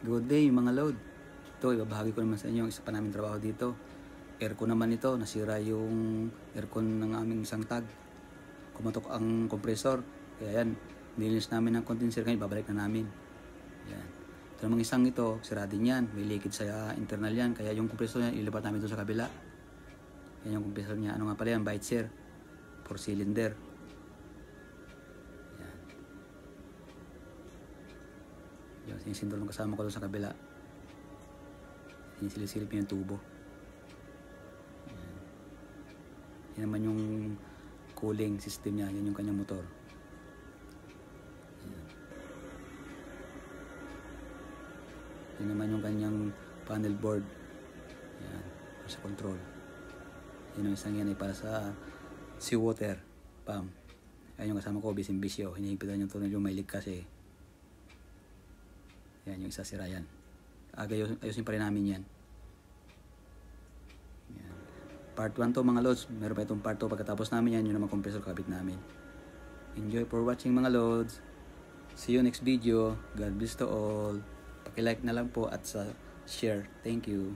Good day mga load. Ito, ibabahagi ko naman sa inyo ang isa pa namin trabaho dito. Aircon naman ito, nasira yung aircon ng aming isang tag. Kumatok ang compressor. Kaya yan, nilinis namin ang condenser ngayon, babalik na namin. Yan. Ito namang isang ito, sira din yan. May leakage sa internal yan. Kaya yung compressor niya, ilipat namin ito sa kabila. Yan yung compressor niya. Ano nga pala yan? Bitzer. 4 cylinder. Yan, sinisindol ng kasama ko doon sa kabila. Sinisilip niya yung tubo. Yan. Yan naman yung cooling system niya. Yan yung kanyang motor. Yan. Yan naman yung kanyang panel board. Yan. Para sa control. Yan yung isang yan ay para sa seawater pump. Yan yung kasama ko, bisyo. Hinihipitan yung tunnel yung may leak kasi. Yan yung isa sira yan. Ayusin pa rin namin yan. Yan. Part 1 to mga loads. Meron pa itong part 2 pagkatapos namin yan. Yun naman compressor kabit namin. Enjoy for watching mga loads. See you next video. God bless to all. Paki-like na lang po at sa share. Thank you.